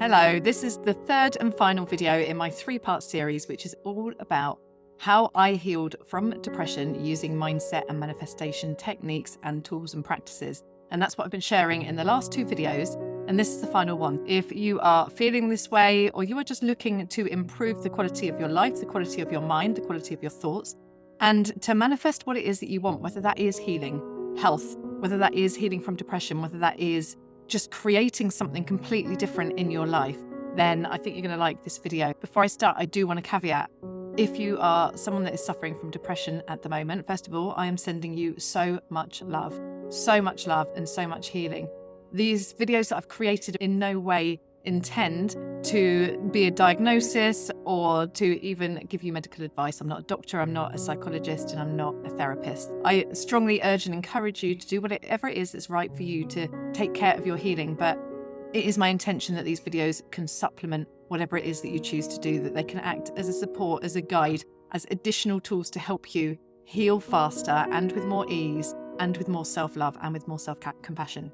Hello, this is the third and final video in my three-part series, which is all about how I healed from depression using mindset and manifestation techniques and tools and practices. And that's what I've been sharing in the last two videos. And this is the final one. If you are feeling this way, or you are just looking to improve the quality of your life, the quality of your mind, the quality of your thoughts, and to manifest what it is that you want, whether that is healing, health, whether that is healing from depression, whether that is just creating something completely different in your life, then I think you're going to like this video. Before I start, I do want to caveat. If you are someone that is suffering from depression at the moment, first of all, I am sending you so much love and so much healing. These videos that I've created in no way intend to be a diagnosis or to even give you medical advice. I'm not a doctor, I'm not a psychologist, and I'm not a therapist. I strongly urge and encourage you to do whatever it is that's right for you to take care of your healing, but it is my intention that these videos can supplement whatever it is that you choose to do, that they can act as a support, as a guide, as additional tools to help you heal faster and with more ease and with more self-love and with more self-compassion.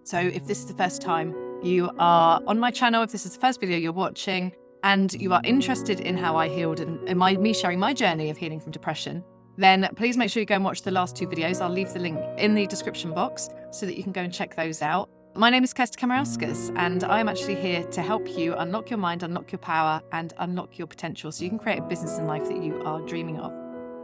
So if this is the first time you are on my channel, if this is the first video you're watching and you are interested in how I healed and me sharing my journey of healing from depression, then please make sure you go and watch the last two videos. I'll leave the link in the description box so that you can go and check those out. My name is Kirsty Kamarauskas, and I'm actually here to help you unlock your mind, unlock your power, and unlock your potential so you can create a business and life that you are dreaming of.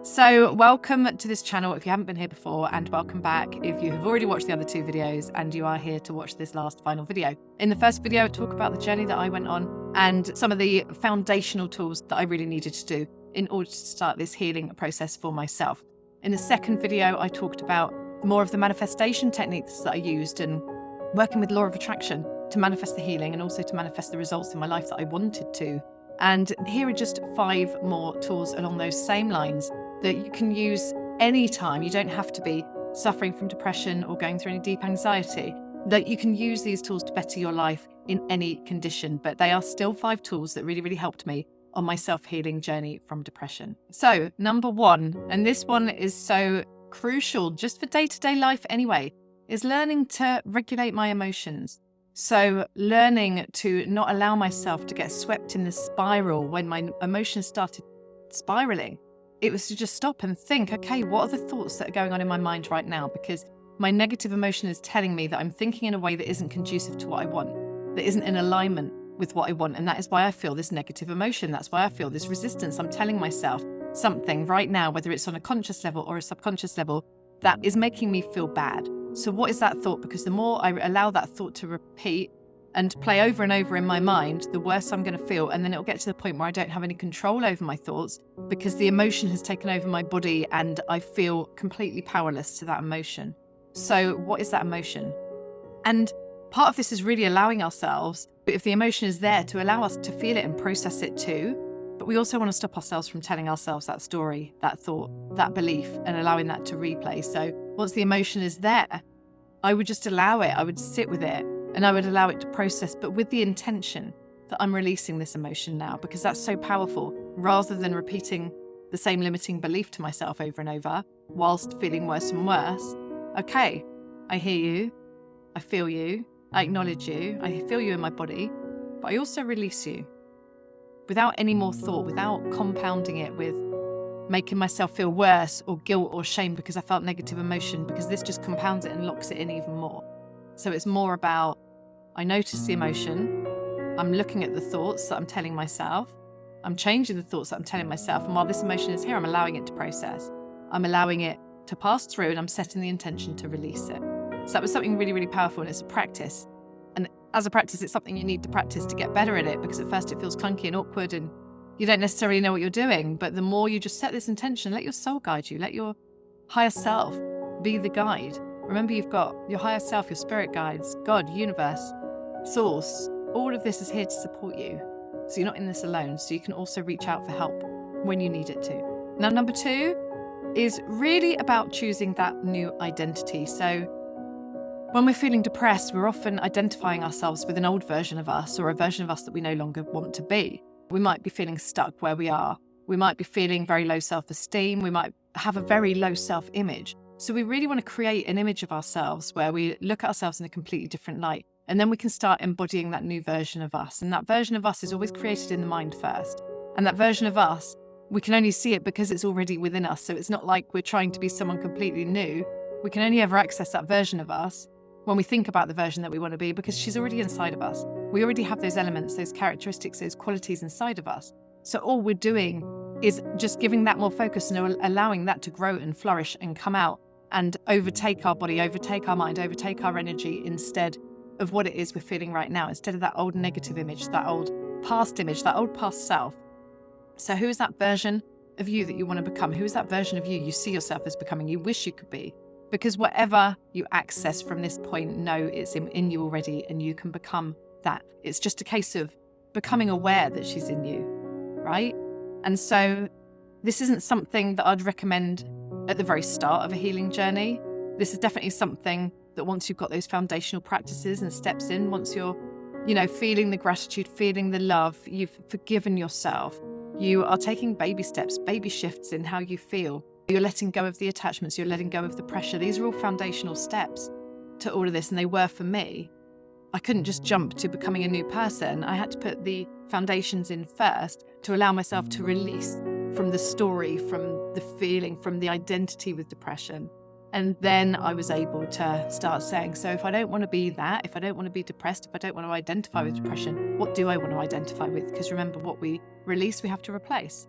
So welcome to this channel if you haven't been here before, and welcome back if you have already watched the other two videos and you are here to watch this last final video. In the first video, I talk about the journey that I went on and some of the foundational tools that I really needed to do in order to start this healing process for myself. In the second video, I talked about more of the manifestation techniques that I used and working with law of attraction to manifest the healing and also to manifest the results in my life that I wanted to. And here are just 5 more tools along those same lines that you can use anytime. You don't have to be suffering from depression or going through any deep anxiety. That you can use these tools to better your life in any condition, but they are still 5 tools that really helped me on my self-healing journey from depression. So number 1, and this one is so crucial just for day-to-day life anyway, is learning to regulate my emotions. So learning to not allow myself to get swept in the spiral when my emotions started spiraling. It was to just stop and think, okay, what are the thoughts that are going on in my mind right now? Because my negative emotion is telling me that I'm thinking in a way that isn't conducive to what I want, that isn't in alignment with what I want. And that is why I feel this negative emotion. That's why I feel this resistance. I'm telling myself something right now, whether it's on a conscious level or a subconscious level, that is making me feel bad. So what is that thought? Because the more I allow that thought to repeat and play over and over in my mind, the worse I'm going to feel. And then it'll get to the point where I don't have any control over my thoughts because the emotion has taken over my body and I feel completely powerless to that emotion. So what is that emotion? And part of this is really allowing ourselves, if the emotion is there, to allow us to feel it and process it too. But we also want to stop ourselves from telling ourselves that story, that thought, that belief, and allowing that to replay. So once the emotion is there, I would just allow it. I would sit with it and I would allow it to process, but with the intention that I'm releasing this emotion now, because that's so powerful, rather than repeating the same limiting belief to myself over and over whilst feeling worse and worse. Okay, I hear you. I feel you. I acknowledge you. I feel you in my body, but I also release you. Without any more thought, without compounding it with making myself feel worse or guilt or shame because I felt negative emotion, because this just compounds it and locks it in even more. So it's more about, I notice the emotion, I'm looking at the thoughts that I'm telling myself, I'm changing the thoughts that I'm telling myself, and while this emotion is here, I'm allowing it to process. I'm allowing it to pass through and I'm setting the intention to release it. So that was something really powerful, and it's a practice. And as a practice, it's something you need to practice to get better at it, because at first it feels clunky and awkward and you don't necessarily know what you're doing. But the more you just set this intention, let your soul guide you, let your higher self be the guide. Remember, you've got your higher self, your spirit guides, God, universe, source. All of this is here to support you. So you're not in this alone. So you can also reach out for help when you need it to. Now, number 2 is really about choosing that new identity. So when we're feeling depressed, we're often identifying ourselves with an old version of us, or a version of us that we no longer want to be. We might be feeling stuck where we are. We might be feeling very low self-esteem. We might have a very low self-image. So we really want to create an image of ourselves where we look at ourselves in a completely different light. And then we can start embodying that new version of us. And that version of us is always created in the mind first. And that version of us, we can only see it because it's already within us. So it's not like we're trying to be someone completely new. We can only ever access that version of us when we think about the version that we want to be, because she's already inside of us. We already have those elements, those characteristics, those qualities inside of us. So all we're doing is just giving that more focus and allowing that to grow and flourish and come out and overtake our body, overtake our mind, overtake our energy, instead of what it is we're feeling right now, instead of that old negative image, that old past image, that old past self. So who is that version of you that you want to become? Who is that version of you see yourself as becoming, you wish you could be? Because whatever you access from this point, know it's in you already, and you can become that. It's just a case of becoming aware that she's in you, right? And so this isn't something that I'd recommend at the very start of a healing journey. This is definitely something that once you've got those foundational practices and steps in, once you're, feeling the gratitude, feeling the love, you've forgiven yourself, you are taking baby steps, baby shifts in how you feel. You're letting go of the attachments, you're letting go of the pressure. These are all foundational steps to all of this, and they were for me. I couldn't just jump to becoming a new person. I had to put the foundations in first to allow myself to release from the story, from the feeling, from the identity with depression. And then I was able to start saying, so if I don't want to be that, if I don't want to be depressed, if I don't want to identify with depression, what do I want to identify with? Because remember, what we release, we have to replace.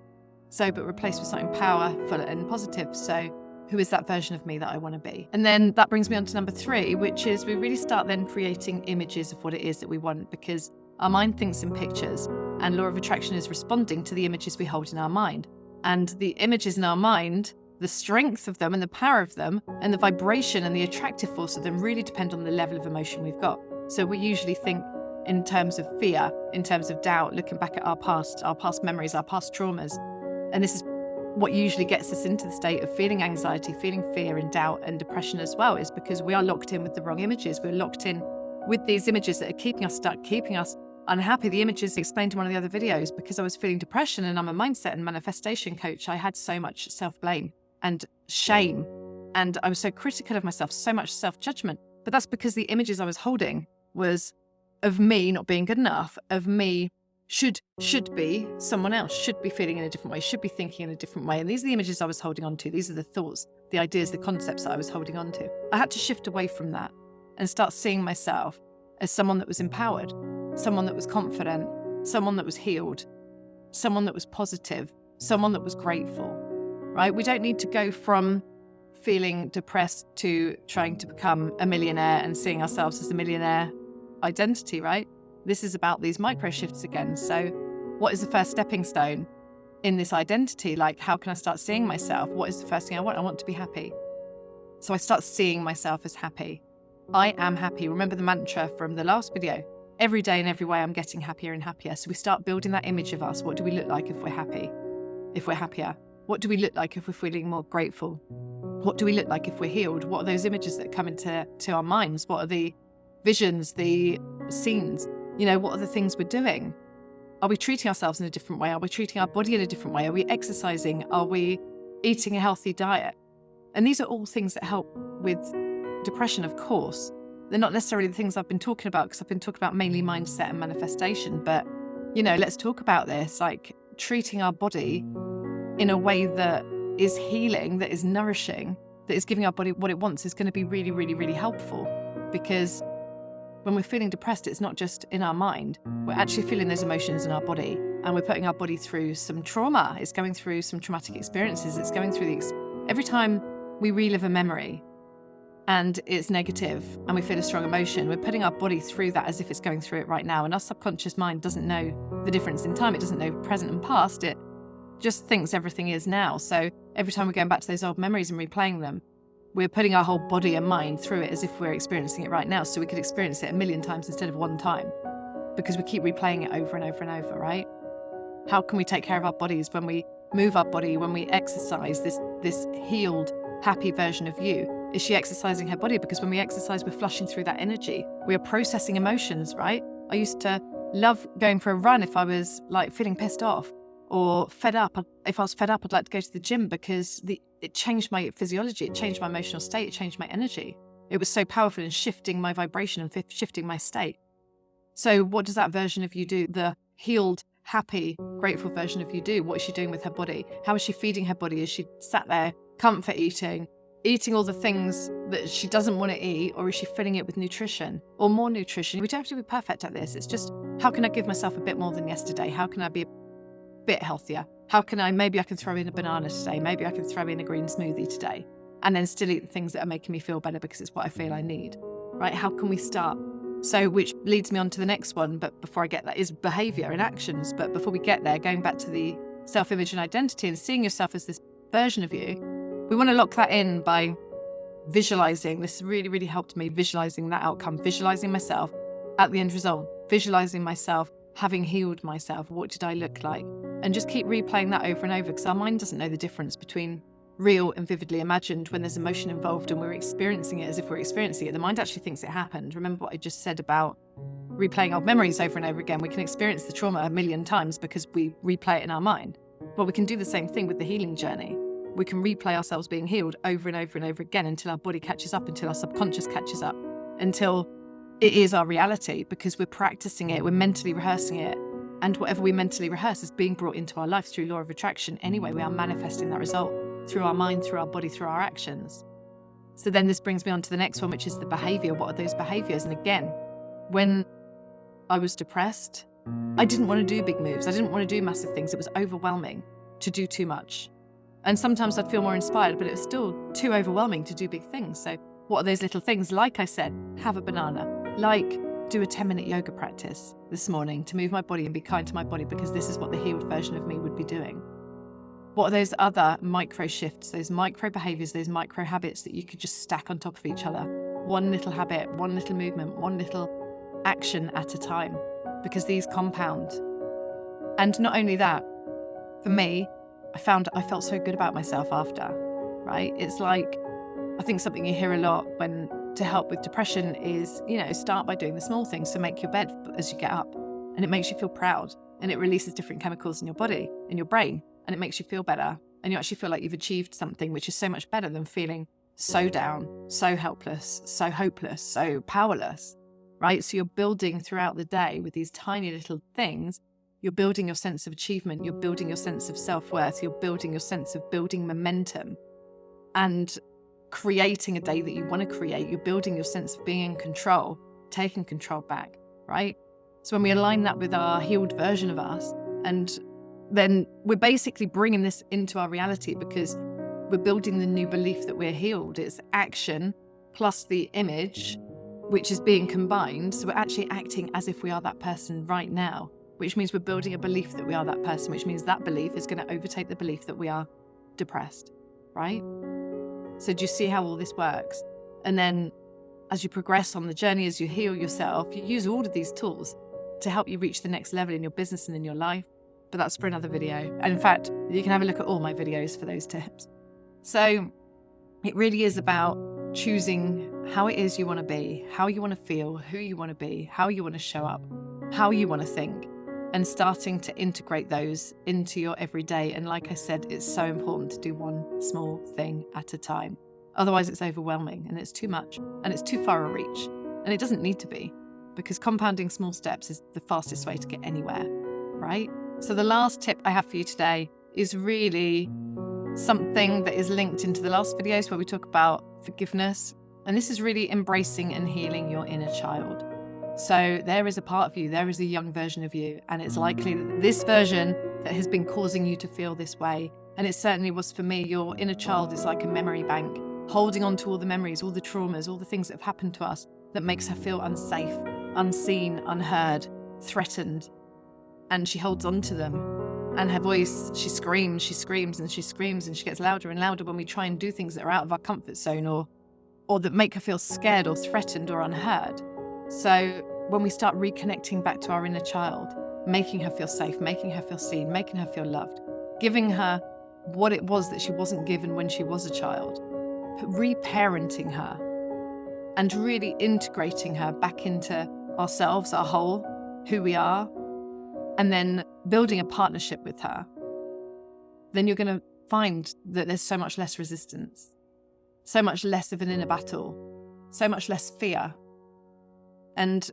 But replace with something powerful and positive. So who is that version of me that I want to be? And then that brings me on to number 3, which is we really start then creating images of what it is that we want, because our mind thinks in pictures, and law of attraction is responding to the images we hold in our mind. And the images in our mind, the strength of them and the power of them and the vibration and the attractive force of them really depend on the level of emotion we've got. So we usually think in terms of fear, in terms of doubt, looking back at our past memories, our past traumas. And this is what usually gets us into the state of feeling anxiety, feeling fear and doubt and depression as well, is because we are locked in with the wrong images. We're locked in with these images that are keeping us stuck, keeping us unhappy. The images explained in one of the other videos, because I was feeling depression and I'm a mindset and manifestation coach, I had so much self-blame and shame. And I was so critical of myself, so much self-judgment. But that's because the images I was holding was of me not being good enough, of me should be someone else, should be feeling in a different way, should be thinking in a different way. And these are the images I was holding on to. These are the thoughts, the ideas, the concepts that I was holding on to. I had to shift away from that and start seeing myself as someone that was empowered, someone that was confident, someone that was healed, someone that was positive, someone that was grateful, right? We don't need to go from feeling depressed to trying to become a millionaire and seeing ourselves as a millionaire identity, right? This is about these micro shifts again. So what is the first stepping stone in this identity? Like, how can I start seeing myself? What is the first thing I want? I want to be happy. So I start seeing myself as happy. I am happy. Remember the mantra from the last video. Every day in every way, I'm getting happier and happier. So we start building that image of us. What do we look like if we're happy? If we're happier? What do we look like if we're feeling more grateful? What do we look like if we're healed? What are those images that come into our minds? What are the visions, the scenes? What are the things we're doing? Are we treating ourselves in a different way? Are we treating our body in a different way? Are we exercising? Are we eating a healthy diet? And these are all things that help with depression, of course. They're not necessarily the things I've been talking about, because I've been talking about mainly mindset and manifestation. But, let's talk about this, like treating our body in a way that is healing, that is nourishing, that is giving our body what it wants, is going to be really, really, really helpful. Because when we're feeling depressed, it's not just in our mind. We're actually feeling those emotions in our body, and we're putting our body through some trauma. It's going through some traumatic experiences. It's going through every time we relive a memory and it's negative and we feel a strong emotion, we're putting our body through that as if it's going through it right now. And our subconscious mind doesn't know the difference in time. It doesn't know present and past. It just thinks everything is now. So every time we're going back to those old memories and replaying them, we're putting our whole body and mind through it as if we're experiencing it right now. So we could experience it 1,000,000 times instead of one time, because we keep replaying it over and over and over, right? How can we take care of our bodies when we move our body, when we exercise this healed, happy version of you? Is she exercising her body? Because when we exercise, we're flushing through that energy. We are processing emotions, right? I used to love going for a run if I was like feeling pissed off or fed up. If I was fed up, I'd like to go to the gym, because it changed my physiology, it changed my emotional state, it changed my energy. It was so powerful in shifting my vibration and shifting my state. So what does that version of you do? The healed, happy, grateful version of you do? What is she doing with her body? How is she feeding her body? Is she sat there comfort eating all the things that she doesn't want to eat, or is she filling it with nutrition or more nutrition? We don't have to be perfect at this. It's just, how can I give myself a bit more than yesterday? How can I be a bit healthier? Maybe I can throw in a banana today. Maybe I can throw in a green smoothie today, and then still eat the things that are making me feel better because it's what I feel I need, right? How can we start? So, which leads me on to the next one. But before I get that, is behavior and actions. But before we get there, going back to the self-image and identity and seeing yourself as this version of you, we want to lock that in by visualizing. This really, really helped me, visualizing that outcome, visualizing myself at the end result, visualizing myself having healed myself. What did I look like? And just keep replaying that over and over, because our mind doesn't know the difference between real and vividly imagined. When there's emotion involved and we're experiencing it as if we're experiencing it, the mind actually thinks it happened. Remember what I just said about replaying old memories over and over again? We can experience the trauma a million times because we replay it in our mind. Well, we can do the same thing with the healing journey. We can replay ourselves being healed over and over and over again until our body catches up, until our subconscious catches up, until it is our reality, because we're practicing it, we're mentally rehearsing it. And whatever we mentally rehearse is being brought into our life through law of attraction anyway. We are manifesting that result through our mind, through our body, through our actions. So then this brings me on to the next one, which is the behavior. What are those behaviors? And again, when I was depressed, I didn't want to do big moves. I didn't want to do massive things. It was overwhelming to do too much. And sometimes I'd feel more inspired, but it was still too overwhelming to do big things. So what are those little things? Like I said, have a banana. Like, do a 10-minute yoga practice this morning to move my body and be kind to my body, because this is what the healed version of me would be doing. What are those other micro shifts, those micro behaviors, those micro habits that you could just stack on top of each other? One little habit, one little movement, one little action at a time, because these compound. And not only that, for me, I found I felt so good about myself after, right? It's like, I think something you hear a lot when to help with depression is, start by doing the small things. So make your bed as you get up, and it makes you feel proud, and it releases different chemicals in your body, in your brain, and it makes you feel better. And you actually feel like you've achieved something, which is so much better than feeling so down, so helpless, so hopeless, so powerless, right? So you're building throughout the day with these tiny little things. You're building your sense of achievement. You're building your sense of self-worth. You're building your sense of building momentum and creating a day that you want to create. You're building your sense of being in control, taking control back, right? So when we align that with our healed version of us, and then we're basically bringing this into our reality, because we're building the new belief that we're healed. It's action plus the image, which is being combined. So we're actually acting as if we are that person right now, which means we're building a belief that we are that person, which means that belief is going to overtake the belief that we are depressed, right? So do you see how all this works? And then as you progress on the journey, as you heal yourself, you use all of these tools to help you reach the next level in your business and in your life. But that's for another video. And in fact, you can have a look at all my videos for those tips. So it really is about choosing how it is you want to be, how you want to feel, who you want to be, how you want to show up, how you want to think, and starting to integrate those into your everyday. And like I said, it's so important to do one small thing at a time. Otherwise it's overwhelming and it's too much and it's too far a reach. And it doesn't need to be, because compounding small steps is the fastest way to get anywhere, right? So the last tip I have for you today is really something that is linked into the last videos where we talk about forgiveness. And this is really embracing and healing your inner child. So there is a part of you, there is a young version of you, and it's likely that this version that has been causing you to feel this way, and it certainly was for me, your inner child is like a memory bank, holding on to all the memories, all the traumas, all the things that have happened to us that makes her feel unsafe, unseen, unheard, threatened. And she holds on to them. And her voice, she screams, and she gets louder and louder when we try and do things that are out of our comfort zone or that make her feel scared or threatened or unheard. So when we start reconnecting back to our inner child, making her feel safe, making her feel seen, making her feel loved, giving her what it was that she wasn't given when she was a child, reparenting her and really integrating her back into ourselves, our whole, who we are, and then building a partnership with her, then you're going to find that there's so much less resistance, so much less of an inner battle, so much less fear. And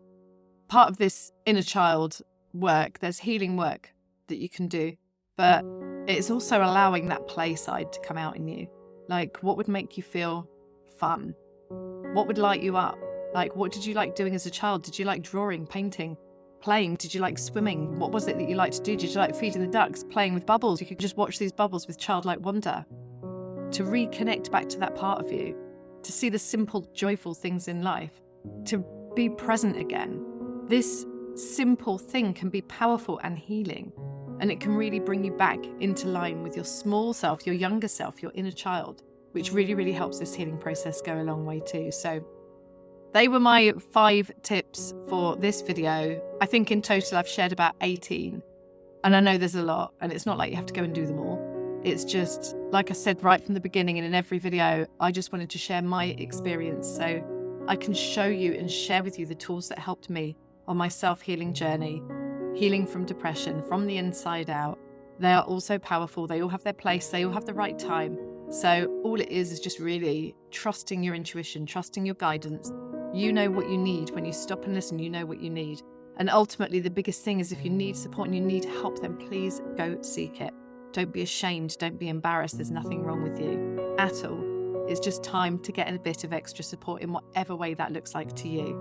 part of this inner child work, there's healing work that you can do, but it's also allowing that play side to come out in you. Like, what would make you feel fun? What would light you up? Like, what did you like doing as a child? Did you like drawing, painting, playing? Did you like swimming? What was it that you liked to do? Did you like feeding the ducks, playing with bubbles? You could just watch these bubbles with childlike wonder, to reconnect back to that part of you, to see the simple, joyful things in life, to be present again. This simple thing can be powerful and healing, and it can really bring you back into line with your small self, your younger self, your inner child, which really, really helps this healing process go a long way too. So they were my 5 tips for this video. I think in total I've shared about 18, and I know there's a lot, and it's not like you have to go and do them all. It's just, like I said right from the beginning and in every video, I just wanted to share my experience so I can show you and share with you the tools that helped me on my self-healing journey, healing from depression, from the inside out. They are all so powerful. They all have their place. They all have the right time. So all it is just really trusting your intuition, trusting your guidance. You know what you need. When you stop and listen, you know what you need. And ultimately, the biggest thing is if you need support and you need help, then please go seek it. Don't be ashamed. Don't be embarrassed. There's nothing wrong with you at all. It's just time to get a bit of extra support in whatever way that looks like to you.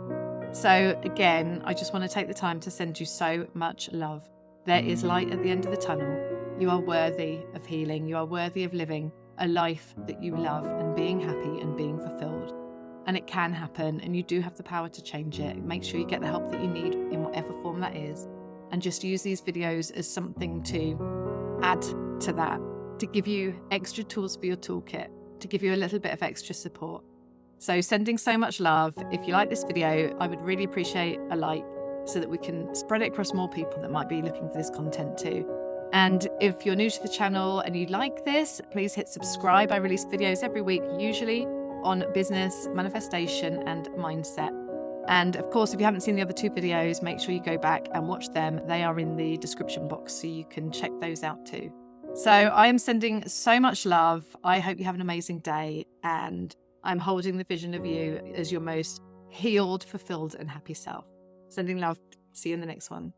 So again, I just want to take the time to send you so much love. There is light at the end of the tunnel. You are worthy of healing. You are worthy of living a life that you love and being happy and being fulfilled. And it can happen, and you do have the power to change it. Make sure you get the help that you need in whatever form that is. And just use these videos as something to add to that, to give you extra tools for your toolkit, to give you a little bit of extra support. So sending so much love. If you like this video, I would really appreciate a like so that we can spread it across more people that might be looking for this content too. And if you're new to the channel and you like this, please hit subscribe. I release videos every week, usually on business, manifestation, and mindset. And of course, if you haven't seen the other 2 videos, make sure you go back and watch them. They are in the description box, so you can check those out too. So I am sending so much love. I hope you have an amazing day, and I'm holding the vision of you as your most healed, fulfilled, and happy self. Sending love. See you in the next one.